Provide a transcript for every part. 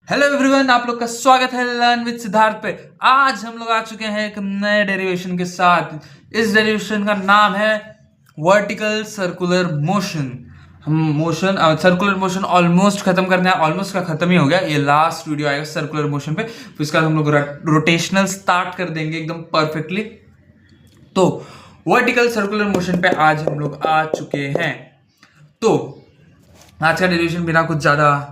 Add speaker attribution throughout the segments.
Speaker 1: Hello everyone, आप लोग का स्वागत है लर्न विद सिद्धार्थ पे। आज हम लोग आ चुके हैं एक नए डेरिवेशन के साथ। इस डेरिवेशन का नाम है वर्टिकल सर्कुलर मोशन। हम मोशन सर्कुलर मोशन ऑलमोस्ट खत्म करने हैं, ऑलमोस्ट का खत्म ही हो गया। ये लास्ट वीडियो आएगा सर्कुलर मोशन पे, फिर इसका हम लोग रोटेशनल स्टार्ट कर देंगे एकदम परफेक्टली। तो वर्टिकल सर्कुलर मोशन पे आज हम लोग आ चुके हैं। तो आज का डेरिवेशन बिना कुछ ज़्यादा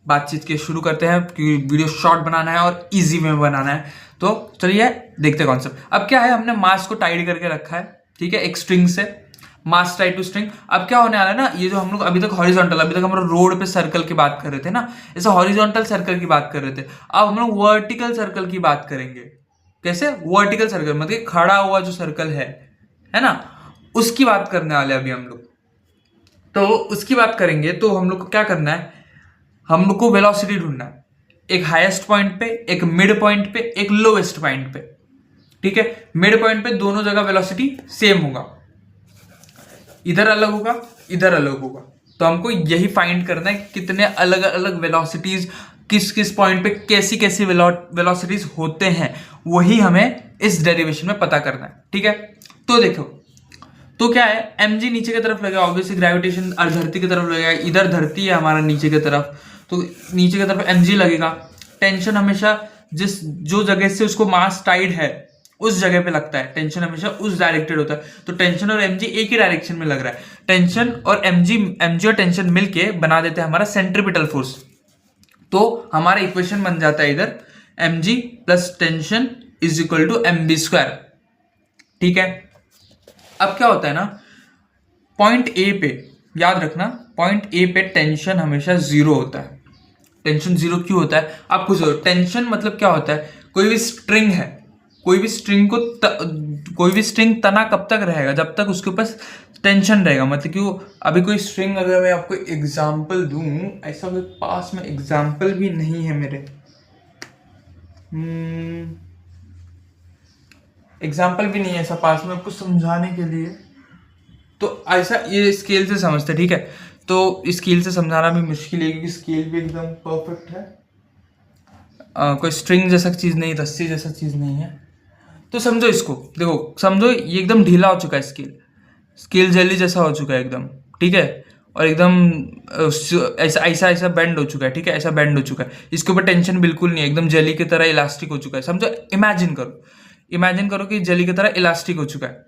Speaker 1: बातचीत के शुरू करते हैं, क्योंकि वीडियो शॉर्ट बनाना है और इजी में बनाना है। तो चलिए देखते हैं कॉन्सेप्ट। अब क्या है, हमने मास को टाइड करके रखा है, ठीक है, एक स्ट्रिंग से, मास टाइड टू स्ट्रिंग। अब क्या होने वाला है ना, ये जो हम लोग अभी तक हॉरिजॉन्टल, अभी तक हम लोग रोड पे सर्कल की बात कर रहे थे ना, ऐसे हॉरिजॉन्टल सर्कल की बात कर रहे थे। अब हम लोग वर्टिकल सर्कल की बात करेंगे। कैसे? वर्टिकल सर्कल मतलब खड़ा हुआ जो सर्कल है ना, उसकी बात करने वाले अभी हम लोग। तो उसकी बात करेंगे तो हम लोग को क्या करना है, हम लोग को वेलोसिटी ढूंढना है। एक हाईएस्ट पॉइंट पे, एक मिड पॉइंट पे, एक लोएस्ट पॉइंट पे। ठीक है, मिड पॉइंट पे दोनों जगह वेलोसिटी सेम होगा, इधर अलग होगा, इधर अलग होगा। तो हमको यही फाइंड करना है कितने अलग अलग वेलोसिटीज किस किस पॉइंट पे कैसी कैसी वेलोसिटीज होते हैं, वही हमें इस डेरिवेशन में पता करना है। ठीक है, तो देखो, तो क्या है, mg नीचे की तरफ लगेगा, ऑब्वियसली ग्रेविटेशन धरती की तरफ लगेगा, इधर धरती है हमारा नीचे की तरफ, तो नीचे की तरफ mg लगेगा। टेंशन हमेशा जो जगह से उसको मास टाइड है उस जगह पे लगता है, टेंशन हमेशा उस डायरेक्टेड होता है। तो टेंशन और mg एक ही डायरेक्शन में लग रहा है। टेंशन और mg और टेंशन मिलके बना देते हैं हमारा सेंट्रीपिटल फोर्स। तो हमारा इक्वेशन बन जाता है इधर mg plus tension is equal to mv square. ठीक है, अब क्या होता है ना, पॉइंट ए पे, याद रखना, पॉइंट ए पे टेंशन हमेशा जीरो होता है। टेंशन जीरो क्यों होता है, आप खुद सोचो। टेंशन मतलब क्या होता है, कोई भी स्ट्रिंग है, कोई भी स्ट्रिंग को कोई भी स्ट्रिंग तना कब तक रहेगा, जब तक उसके ऊपर टेंशन रहेगा। मतलब कि अभी कोई स्ट्रिंग, अगर मैं आपको एग्जांपल दूं, ऐसा कोई पास में एग्जांपल भी नहीं है मेरे, एग्जाम्पल भी नहीं है ऐसा पास में आपको समझाने के लिए। तो ऐसा ये स्केल से समझते, ठीक है। तो स्केल से समझाना भी मुश्किल है, क्योंकि स्केल भी एकदम परफेक्ट है। कोई स्ट्रिंग जैसा चीज़ नहीं, रस्सी जैसा चीज़ नहीं है। तो समझो इसको, देखो समझो, ये एकदम ढीला हो चुका है स्केल, स्केल जेली जैसा हो चुका है एकदम, ठीक है। और एकदम ऐसा ऐसा ऐसा बेंड हो चुका है, ठीक है, ऐसा बेंड हो चुका है। इसके ऊपर टेंशन बिल्कुल नहीं है, एकदम जेली की तरह इलास्टिक हो चुका है। समझो, इमेजिन करो कि जेली की तरह इलास्टिक हो चुका है,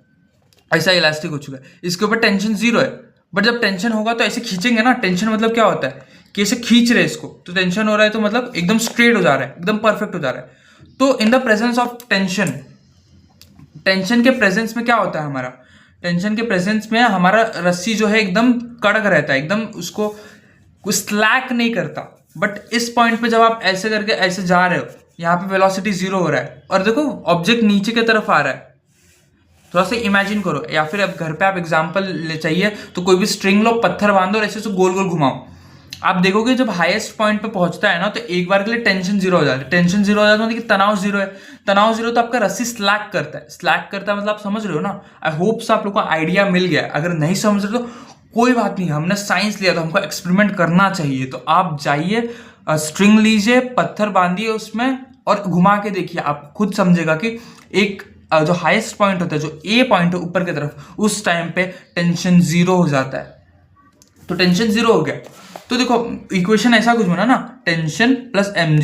Speaker 1: ऐसा इलास्टिक हो चुका है। इसके ऊपर टेंशन जीरो है, बट जब टेंशन होगा तो ऐसे खींचेंगे ना। टेंशन मतलब क्या होता है कि ऐसे खींच रहे इसको, तो टेंशन हो रहा है, तो मतलब एकदम स्ट्रेट हो जा रहा है, एकदम परफेक्ट हो जा रहा है। तो in the presence of tension, tension के प्रेजेंस में क्या होता है, हमारा टेंशन के प्रेजेंस में हमारा रस्सी जो है एकदम कड़क रहता है, एकदम उसको स्लैक नहीं करता। बट इस पॉइंट पे जब आप ऐसे करके ऐसे जा रहे हो, यहाँ पे वेलोसिटी जीरो हो रहा है, और देखो ऑब्जेक्ट नीचे की तरफ आ रहा है। थोड़ा सा इमेजिन करो, या फिर अब घर पे आप एग्जांपल ले चाहिए तो कोई भी स्ट्रिंग लो, पत्थर बांधो और ऐसे से गोल गोल घुमाओ। आप देखोगे जब हाईएस्ट पॉइंट पे पहुंचता है ना, तो एक बार के लिए टेंशन जीरो हो जाती है। टेंशन जीरो हो जाता है मतलब कि तनाव जीरो है। तनाव जीरो तो आपका रस्सी स्लैक करता है, स्लैक करता है मतलब आप समझ रहे हो ना। आई होप से आप लोग को आइडिया मिल गया। अगर नहीं समझ रहे तो कोई बात नहीं, हमने साइंस लिया तो हमको एक्सपेरिमेंट करना चाहिए। तो आप जाइए, स्ट्रिंग लीजिए, पत्थर बांधिए उसमें और घुमा के देखिए, आप खुद समझेगा कि एक जो हाईएस्ट पॉइंट होता है, जो ए पॉइंट है ऊपर की तरफ, उस टाइम पे टेंशन जीरो हो जाता है। तो टेंशन जीरो हो गया। तो देखो इक्वेशन ऐसा कुछ बना ना, टेंशन प्लस एम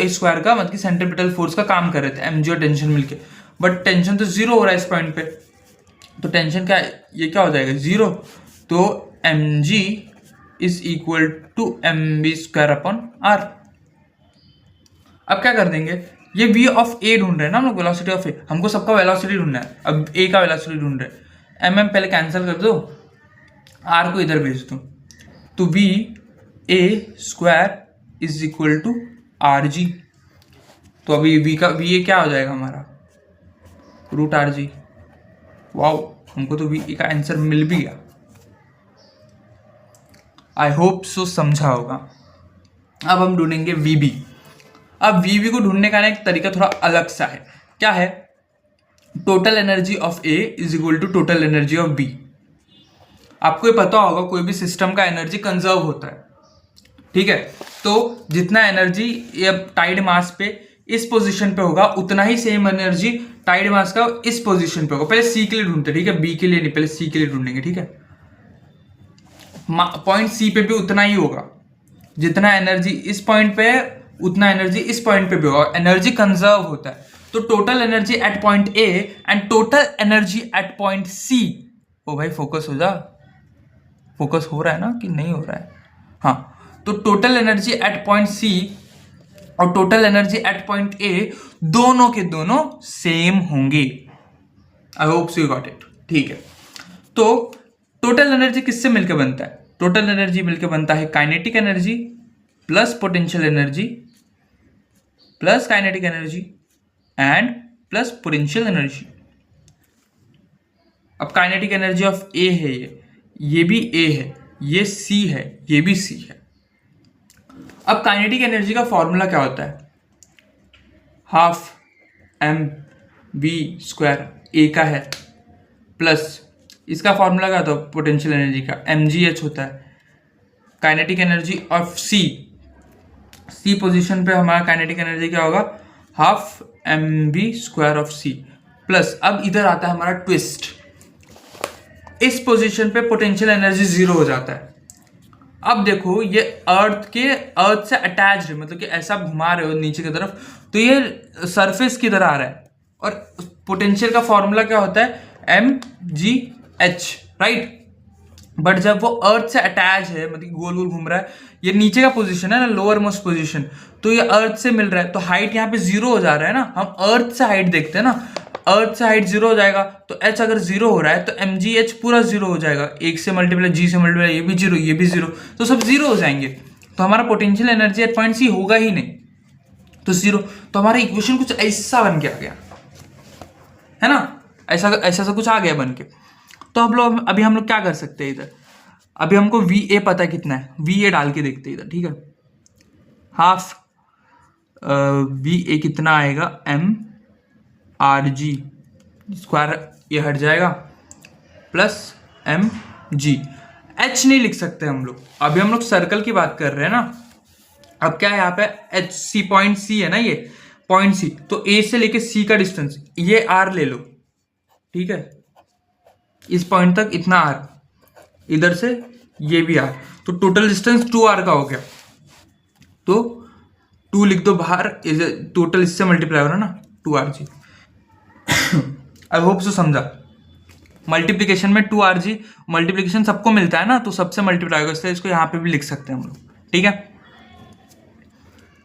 Speaker 1: स्क्वायर का मतलब सेंट्रीपिटल फोर्स का काम कर रहे थे, एम और टेंशन मिलके। बट टेंशन तो जीरो हो रहा है इस पॉइंट पे, तो टेंशन क्या, ये क्या हो जाएगा, जीरो। तो m g is equal to m v square upon r. अब क्या कर देंगे, ये v ऑफ a ढूंढ रहे हैं ना हम लोग, वेलोसिटी ऑफ a, हमको सबका वेलोसिटी ढूंढना है। अब a का वेलोसिटी ढूंढ रहे हैं, mm पहले कैंसिल कर दो, r को इधर भेज दो, तो v a square is equal to r g. तो अभी v a क्या हो जाएगा हमारा, रूट आर जी। वाओ, हमको तो v a का आंसर मिल भी गया। आई होप सो समझा होगा। अब हम ढूंढेंगे vb। अब वीवी को ढूंढने का ना एक तरीका थोड़ा अलग सा है। क्या है, total energy of A is equal to total energy of B. आपको ये पता होगा कोई भी सिस्टम का एनर्जी कंजर्व होता है, ठीक है। तो जितना एनर्जी ये टाइड मास पे इस पोजीशन पे होगा उतना ही सेम एनर्जी टाइड मास का इस पोजीशन पे होगा। पहले सी के लिए ढूंढते, ठीक है, बी के लिए नहीं, पहले सी के लिए ढूंढेंगे, ठीक है। पॉइंट सी पे भी उतना ही होगा, जितना एनर्जी इस पॉइंट पे है उतना एनर्जी इस पॉइंट पे भी होगा। एनर्जी कंजर्व होता है। तो total energy at point A and total energy at point C. ओ भाई फोकस हो जा, फोकस हो रहा है ना कि नहीं हो रहा है? हाँ, तो total energy at point C और total energy at point A दोनों के दोनों सेम होंगे। I hope so you got it, ठीक है। तो टोटल एनर्जी किससे मिलकर बनता है? टोटल एनर्जी मिलकर बनता है kinetic energy plus potential energy plus kinetic energy and plus potential energy. अब काइनेटिक एनर्जी ऑफ ए है, ये भी ए है, ये सी है, ये भी सी है। अब काइनेटिक एनर्जी का फॉर्मूला क्या होता है? हाफ एम बी स्क्वायर ए का है प्लस इसका फॉर्मूला क्या होता है पोटेंशियल एनर्जी का? mgh होता है। Kinetic energy of C, C position पे हमारा काइनेटिक एनर्जी क्या होगा? Half m v square of C plus, अब इधर आता है हमारा ट्विस्ट, इस पोजीशन पे पोटेंशियल एनर्जी जीरो हो जाता है। अब देखो ये अर्थ से अटैच है, मतलब कि ऐसा घुमा रहे हो नीचे की तरफ तो ये सरफेस की तरह आ रहा है। और पोटेंशियल का फॉर्मूला क्या होता है? mgh, right. बट जब वो अर्थ से अटैच है, मतलब गोल गोल घूम रहा है, ये नीचे का पोजीशन है ना, लोअर मोस्ट पोजीशन, तो ये अर्थ से मिल रहा है, तो हाइट यहाँ पे जीरो हो जा रहा है ना। हम अर्थ से हाइट देखते हैं ना, अर्थ से हाइट जीरो हो जाएगा, तो h अगर जीरो हो रहा है तो mgh पूरा जीरो हो जाएगा। एक से मल्टीप्लाई g से मल्टीप्लाई, ये भी जीरो, ये भी जीरो, तो सब जीरो हो जाएंगे। तो हमारा potential energy at point C होगा ही नहीं, तो जीरो। तो हमारा इक्वेशन कुछ ऐसा बन के आ गया है ना, ऐसा ऐसा कुछ आ गया बन के। तो अभी हम लोग क्या कर सकते हैं इधर? अभी हमको वी ए पता है कितना है, वी ए डाल के देखते हैं इधर, ठीक है। हाफ वी ए कितना आएगा? एम आर जी स्क्वायर, ये हट जाएगा, प्लस एम जी। एच नहीं लिख सकते हम लोग, अभी हम लोग सर्कल की बात कर रहे हैं ना। अब क्या है यहाँ पे? एच सी, पॉइंट सी है ना, ये पॉइंट सी, तो ए से लेके सी का डिस्टेंस ये आर ले लो, ठीक है। इस पॉइंट तक इतना आर, इधर से ये भी आर, तो टोटल डिस्टेंस 2r का हो गया। तो 2 लिख दो बाहर, टोटल इससे मल्टीप्लाई हो रहा है ना, 2rg। आई होप सो समझा। मल्टीप्लिकेशन में 2rg, मल्टीप्लिकेशन सबको मिलता है ना, तो सबसे मल्टीप्लाई होगा, इसलिए इसको यहाँ पे भी लिख सकते हैं हम लोग, ठीक है।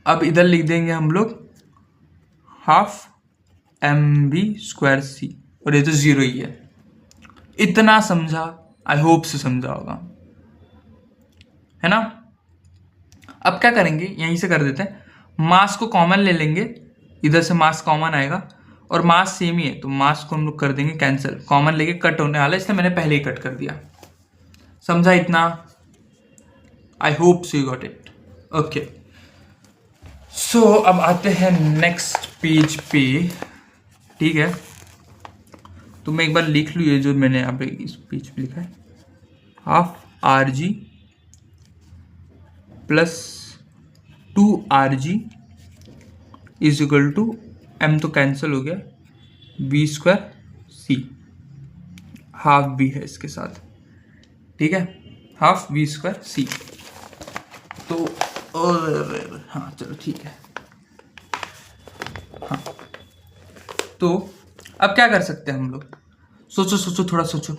Speaker 1: अब इधर लिख देंगे हम लोग हाफ एम बी स्क्वायर सी, और ये तो जीरो ही है। इतना समझा? आई होप से समझा होगा, है ना। अब क्या करेंगे, यहीं से कर देते हैं, मास को कॉमन ले लेंगे, इधर से मास कॉमन आएगा और मास सेम ही है, तो मास को हम लोग कर देंगे कैंसिल, कॉमन लेके कट होने वाला है, इसलिए मैंने पहले ही कट कर दिया। समझा इतना? I hope so you got it, okay. So अब आते हैं नेक्स्ट पेज पे, ठीक है। तो मैं एक बार लिख लूँ ये जो मैंने यहाँ पे इस पेज पे लिखा है, half R G plus 2rg is equal to, m तो कैंसिल हो गया, B square C, half B है इसके साथ, ठीक है, हाफ बी स्क्वायर सी। तो हाँ चलो ठीक है, हाँ। तो अब क्या कर सकते हैं हम लोग? सोचो सोचो, थोड़ा सोचो,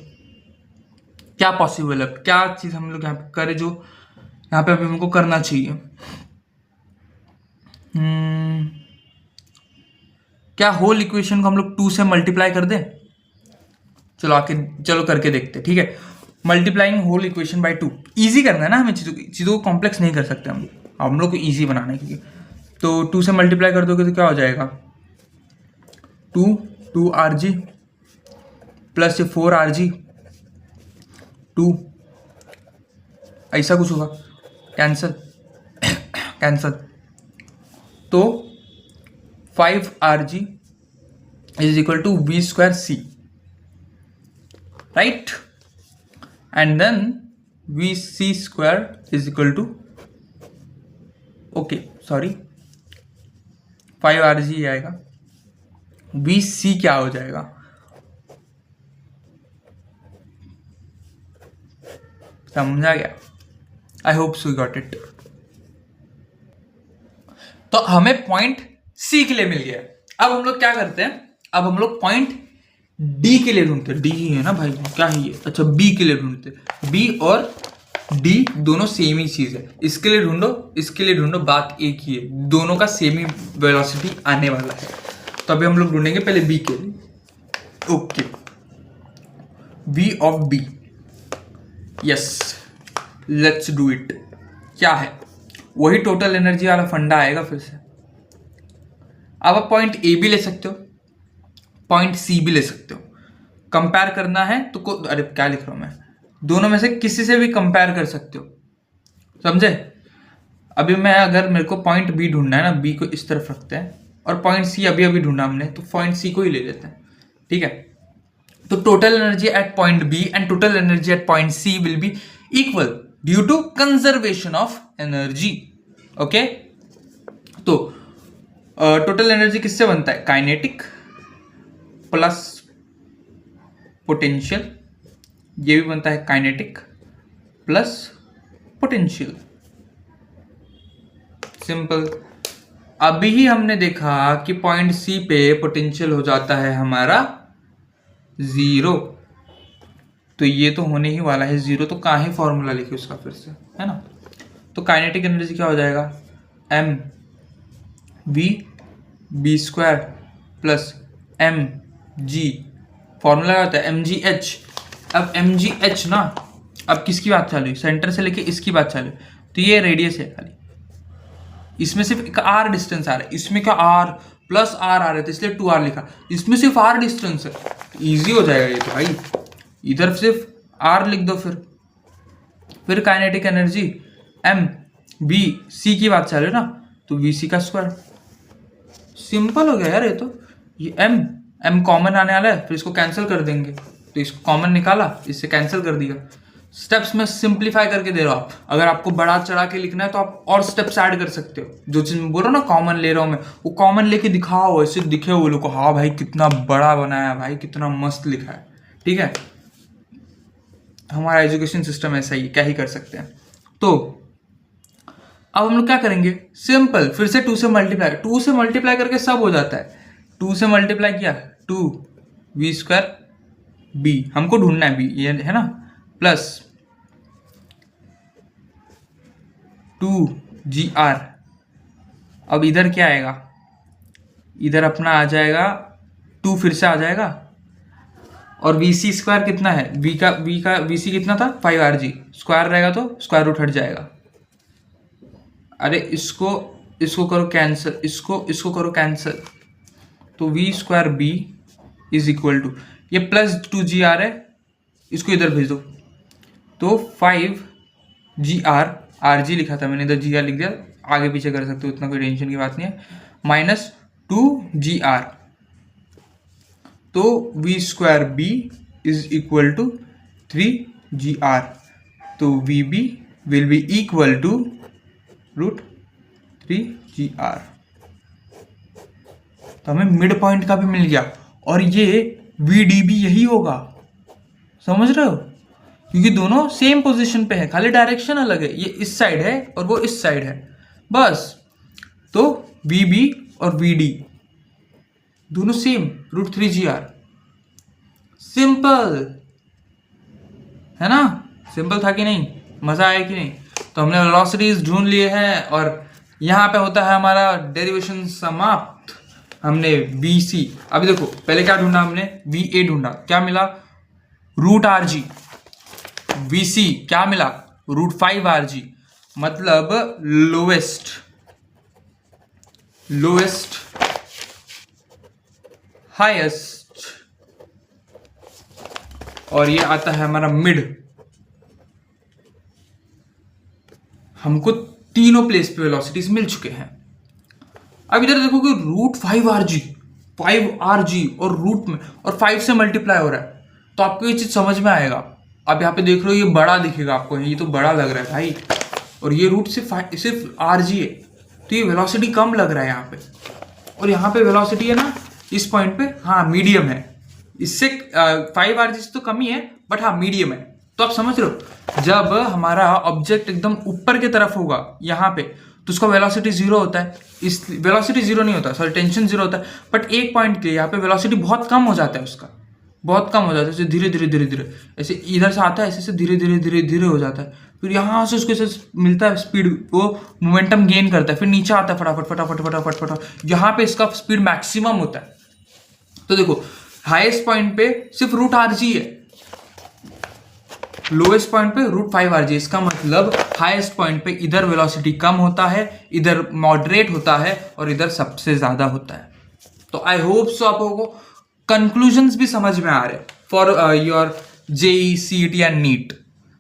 Speaker 1: क्या पॉसिबल है, क्या चीज़ हम लोग यहाँ पे करें जो यहाँ पे अभी हमको करना चाहिए। क्या होल इक्वेशन को हम लोग 2 से मल्टीप्लाई कर दें? चलो करके देखते हैं, ठीक है। Multiplying whole equation by 2, easy करना है ना हमें, चीज़ों को कॉम्प्लेक्स नहीं कर सकते हम लोग को ईजी बनाना है, क्योंकि तो 2 से मल्टीप्लाई कर दोगे तो क्या हो जाएगा? 2rg प्लस 4rg 2, ऐसा कुछ होगा, कैंसल कैंसल। तो 5rg is equal to v square C, right, and then v C square is equal to okay sorry 5rg आएगा। vc क्या हो जाएगा, समझा गया? I hope so got it. तो हमें पॉइंट सी के लिए मिल गया। अब हम लोग क्या करते हैं, अब हम लोग पॉइंट डी के लिए ढूंढते हैं। डी ही है ना भाई, क्या है ये? अच्छा बी के लिए ढूंढते हैं। बी और डी दोनों सेम ही चीज है, इसके लिए ढूंढो, इसके लिए ढूंढो, बात एक ही है, दोनों का सेम ही वेलोसिटी आने वाला है। तो अभी हम लोग ढूंढेंगे पहले बी के लिए। Okay, v of B, yes let's do it. क्या है, वही टोटल एनर्जी वाला फंडा आएगा फिर से। अब आप पॉइंट ए भी ले सकते हो, पॉइंट सी भी ले सकते हो। कंपेयर करना है तो अरे क्या लिख रहा हूं मैं, दोनों में से किसी से भी कंपेयर कर सकते हो, समझे? अभी मैं, अगर मेरे को पॉइंट बी ढूंढना है ना, बी को इस तरफ रखते हैं, और पॉइंट सी अभी अभी ढूंढा हमने, तो पॉइंट सी को ही ले लेते हैं, ठीक है? तो total energy at point B and total energy at point C will be equal due to conservation of energy. Okay, तो टोटल एनर्जी किससे बनता है? काइनेटिक प्लस पोटेंशियल, ये भी बनता है काइनेटिक प्लस पोटेंशियल, सिंपल। अभी ही हमने देखा कि पॉइंट सी पे पोटेंशियल हो जाता है हमारा 0, तो ये तो होने ही वाला है 0, तो कहाँ ही फॉर्मूला लिखे उसका फिर से, है ना? तो काइनेटिक एनर्जी क्या हो जाएगा? M v B square plus m g, formula होता है एम जी एच। अब एम जी एच ना, अब किसकी बात चालू है? सेंटर से लेके इसकी बात चालू है, तो ये रेडियस है खाली, इसमें सिर्फ एक आर डिस्टेंस आ रहा है, इसमें क्या आर प्लस आर आ रहा है, तो इसलिए 2r लिखा, इसमें सिर्फ आर डिस्टेंस है, इजी हो जाएगा ये तो भाई, इधर सिर्फ आर लिख दो। फिर kinetic energy m v C की बात चालू है ना, तो वी सी का स्क्वायर, सिंपल हो गया यार ये तो। ये एम कॉमन आने वाला है, फिर इसको कैंसिल कर देंगे, तो इसको कॉमन निकाला, इससे कैंसिल कर दिया। स्टेप्स में सिंप्लीफाई करके दे रहा हूं आप, अगर आपको बढ़ा चढ़ा के लिखना है तो आप और स्टेप्स ऐड कर सकते हो। जो चीज बोल रहा हूँ ना कॉमन ले रहा हूं मैं, वो कॉमन लेके दिखाओ, ऐसे दिखे वो लोग को, हाँ भाई कितना बड़ा बनाया भाई, कितना मस्त लिखा है, ठीक है? हमारा एजुकेशन सिस्टम ऐसा ही, क्या ही कर सकते हैं। तो अब हम लोग क्या करेंगे, सिंपल, फिर से 2 से मल्टीप्लाई, 2 से मल्टीप्लाई करके सब हो जाता है। 2 से मल्टीप्लाई किया, 2 वी स्क्वायर बी, हमको ढूंढना है बी, ये है ना, प्लस 2 जी आर। अब इधर क्या आएगा, इधर अपना आ जाएगा 2, फिर से आ जाएगा, और वी सी स्क्वायर कितना है, वी सी कितना था 5rg, स्क्वायर रहेगा तो स्क्वायर रूट हट जाएगा। अरे इसको करो कैंसिल, इसको करो कैंसिल, तो v square B is equal to, ये प्लस 2gr है, इसको इधर भेज दो, तो 5gr, rg लिखा था मैंने, इधर gr लिख दिया, आगे पीछे कर सकते हो, उतना कोई टेंशन की बात नहीं है, माइनस 2gr, तो v square B is equal to 3gr, तो v B will be equal to root 3gr। तो हमें मिड पॉइंट का भी मिल गया, और ये वी डी भी यही होगा, समझ रहे हो? क्योंकि दोनों सेम पोजीशन पे है, खाली डायरेक्शन अलग है, ये इस साइड है और वो इस साइड है, बस। तो वी बी और वी डी दोनों सेम, रूट 3gr, सिंपल है ना? सिंपल था कि नहीं? मजा आया कि नहीं? तो हमने वेलोसिटीज ढूंढ लिए हैं, और यहाँ पे होता है हमारा डेरिवेशन समाप्त। हमने बी सी, अभी देखो पहले क्या ढूंढा हमने, वी ए ढूंढा, क्या मिला, रूट आर जी। वी सी क्या मिला, रूट 5rg, मतलब लोएस्ट हाईएस्ट, और ये आता है हमारा मिड। हमको तीनों प्लेस पे वेलोसिटीज मिल चुके हैं। अब इधर देखो कि रूट 5rg और रूट में और 5 से मल्टीप्लाई हो रहा है, तो आपको ये चीज समझ में आएगा। आप यहाँ पे देख रहे हो, ये बड़ा दिखेगा आपको, ये तो बड़ा लग रहा है भाई, और ये रूट सिर्फ rg है, तो ये वेलोसिटी कम लग रहा है यहाँ पे, और यहाँ पे वेलोसिटी है ना इस पॉइंट पे, हाँ मीडियम है, इससे 5 RG से तो कम ही है, बट हाँ मीडियम है। तो आप समझ रहे हो, जब हमारा ऑब्जेक्ट एकदम ऊपर की तरफ होगा यहाँ पे, तो उसका वेलोसिटी जीरो होता है, इस वेलोसिटी जीरो नहीं होता, सॉरी टेंशन जीरो होता है, बट एक पॉइंट के यहाँ पे वेलोसिटी बहुत कम हो जाता है, उसका बहुत कम हो जाता है, ऐसे धीरे धीरे धीरे धीरे, ऐसे इधर से आता है ऐसे धीरे धीरे धीरे धीरे हो जाता है, फिर यहाँ से उसको ऐसे मिलता है स्पीड, वो मोमेंटम गेन करता है, फिर नीचे आता है फटाफट फटाफट फटाफट फटाफट, यहाँ पे इसका स्पीड मैक्सिमम होता है। तो देखो हाईएस्ट पॉइंट पे सिर्फ √RG है, लोएस्ट पॉइंट पे √5RG, इसका मतलब हाईएस्ट पॉइंट पे इधर वेलोसिटी कम होता है, इधर मॉडरेट होता है, और इधर सबसे ज्यादा होता है। तो आई होप सो आप लोगों को कंक्लूजन्स भी समझ में आ रहे for your JEE CET and NEET.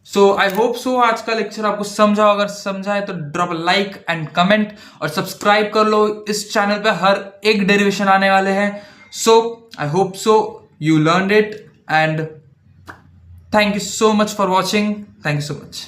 Speaker 1: So I hope so आज का लेक्चर आपको समझा, अगर समझा है तो ड्रॉप लाइक एंड कमेंट, और सब्सक्राइब कर लो, इस चैनल पे हर एक डेरिवेशन आने वाले हैं। So I hope so you learned it, and thank you so much for watching. Thank you so much.